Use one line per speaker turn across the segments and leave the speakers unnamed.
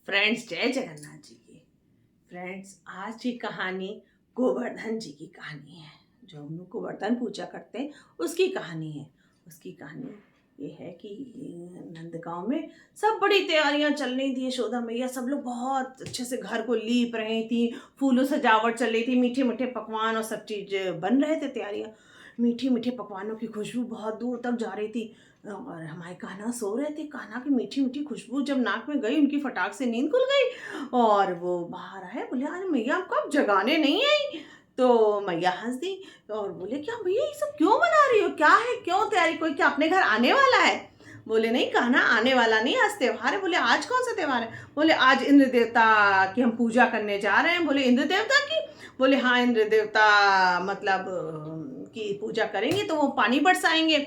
Friends, जय जगन्नाथ जी की। Friends, आज की कहानी गोवर्धन जी की कहानी है। जो हम लोग गोवर्धन पूजा करते हैं उसकी कहानी है। उसकी कहानी ये है कि नंदगांव में सब बड़ी तैयारियां चल रही थी। यशोदा मैया सब लोग बहुत अच्छे से घर को लीप रही थी, फूलों सजावट चल रही थी, मीठे मीठे पकवान और सब चीज बन रहे थे। तैयारियां, मीठे मीठे पकवानों की खुशबू बहुत दूर तक जा रही थी। और हमारे कान्हा सो रहे थे। कान्हा की मीठी मीठी खुशबू जब नाक में गई, उनकी फटाक से नींद खुल गई और वो बाहर आए। बोले, अरे मैया, आपको आप जगाने नहीं आई? तो मैया हंस दी और बोले, क्या भैया ये सब क्यों बना रही हो? क्या है, क्यों तैयारी? कोई क्या अपने घर आने वाला है? बोले, नहीं कान्हा, आने वाला नहीं, आज त्योहार है। बोले, आज कौन सा त्योहार है? बोले, आज इंद्र देवता की हम पूजा करने जा रहे हैं। बोले, इंद्र देवता की? बोले, हाँ, इंद्र देवता मतलब की पूजा करेंगे तो वो पानी बरसाएंगे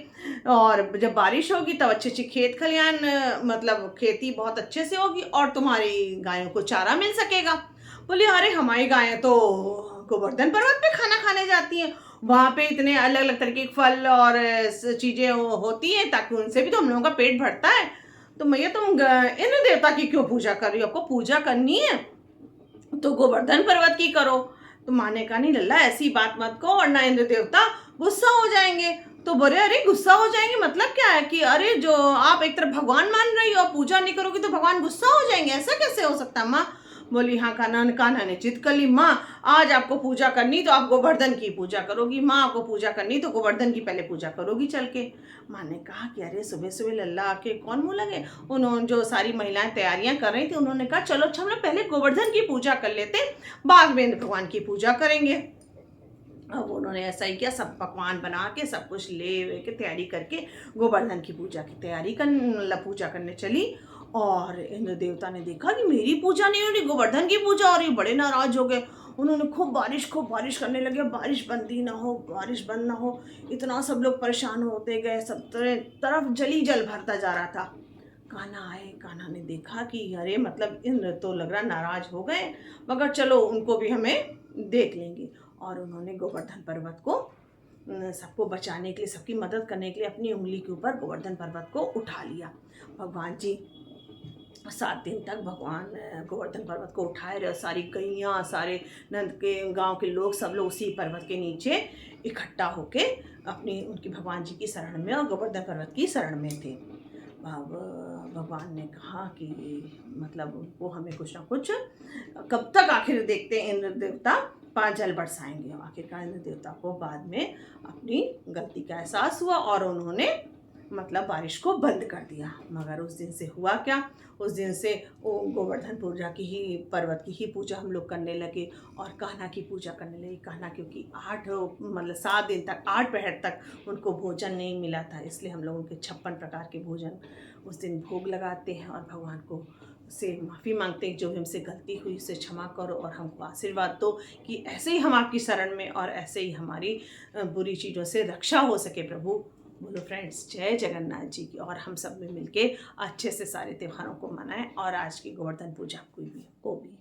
और जब बारिश होगी तब अच्छी अच्छी खेत खलियान, मतलब खेती बहुत अच्छे से होगी और तुम्हारी गायों को चारा मिल सकेगा। बोले, अरे हमारी गायें तो गोवर्धन पर्वत पे खाना खाने जाती हैं, वहाँ पे इतने अलग अलग तरीके के फल और चीजें होती हैं ताकि उनसे भी तो हम लोगों का पेट भरता है। तो मैया तुम इंद्र देवता की क्यों पूजा कर रही हो? आपको पूजा करनी है तो गोवर्धन पर्वत की करो। तो माँ ने कहा, नहीं लल्ला, ऐसी बात मत कहो वरना इंद्र देवता गुस्सा हो जाएंगे। तो बोले, अरे गुस्सा हो जाएंगे मतलब क्या है कि अरे जो आप एक तरफ भगवान मान रही हो, पूजा नहीं करोगी तो भगवान गुस्सा हो जाएंगे? ऐसा कैसे हो सकता है माँ? बोली, हाँ कान्हा। कान्हा ने जिद कर ली, माँ आज आपको पूजा करनी तो आप गोवर्धन की पूजा करोगी। माँ आपको पूजा करनी तो गोवर्धन की पहले पूजा करोगी चल के। माँ ने कहा कि अरे सुबह सुबह लल्ला आके कौन मुँह लगे। उन्होंने, जो सारी महिलाएं तैयारियां कर रही थी, उन्होंने कहा चलो अच्छा हम लोग पहले गोवर्धन की पूजा कर लेते, बाद में इंद्र भगवान की पूजा करेंगे। अब उन्होंने ऐसा ही किया, सब पकवान बना के सब कुछ ले के तैयारी करके गोवर्धन की पूजा की तैयारी कर, मतलब पूजा करने चली। और इंद्र देवता ने देखा कि मेरी पूजा नहीं हो रही, गोवर्धन की पूजा हो रही। बड़े नाराज हो गए। उन्होंने खूब बारिश करने लगे। बारिश बंदी ना हो, बारिश बंद ना हो, इतना सब लोग परेशान होते गए। सब तरफ जली जल भरता जा रहा था। कान्हा आए। कान्हा ने देखा कि अरे मतलब इंद्र तो लग रहा नाराज हो गए, मगर चलो उनको भी हमें देख लेंगे। और उन्होंने गोवर्धन पर्वत को सबको बचाने के लिए, सबकी मदद करने के लिए अपनी उंगली के ऊपर गोवर्धन पर्वत को उठा लिया। भगवान जी 7 दिन तक भगवान गोवर्धन पर्वत को उठाए रहे। सारी गैयाँ, सारे नंद के गांव के लोग, सब लोग उसी पर्वत के नीचे इकट्ठा होके अपनी उनकी भगवान जी की शरण में और गोवर्धन पर्वत की शरण में थे। अब भगवान ने कहा कि मतलब उनको हमें कुछ ना कुछ, कब तक आखिर देखते हैं इंद्र देवता जल बरसाएंगे। आखिरकार इंद्र देवता को बाद में अपनी गलती का एहसास हुआ और उन्होंने मतलब बारिश को बंद कर दिया। मगर उस दिन से हुआ क्या, उस दिन से वो गोवर्धन पूजा की ही, पर्वत की ही पूजा हम लोग करने लगे और कान्हा की पूजा करने लगे। कान्हा क्योंकि 8 मतलब 7 दिन तक 8 पहर तक उनको भोजन नहीं मिला था, इसलिए हम लोग उनके 56 प्रकार के भोजन उस दिन भोग लगाते हैं और भगवान को से माफ़ी मांगते हैं, जो भी हमसे गलती हुई उसे क्षमा करो और हमको आशीर्वाद दो कि ऐसे ही हम आपकी शरण में और ऐसे ही हमारी बुरी चीज़ों से रक्षा हो सके प्रभु। बोलो फ्रेंड्स, जय जगन्नाथ जी की। और हम सब में मिलके अच्छे से सारे त्योहारों को मनाएं और आज की गोवर्धन पूजा को भी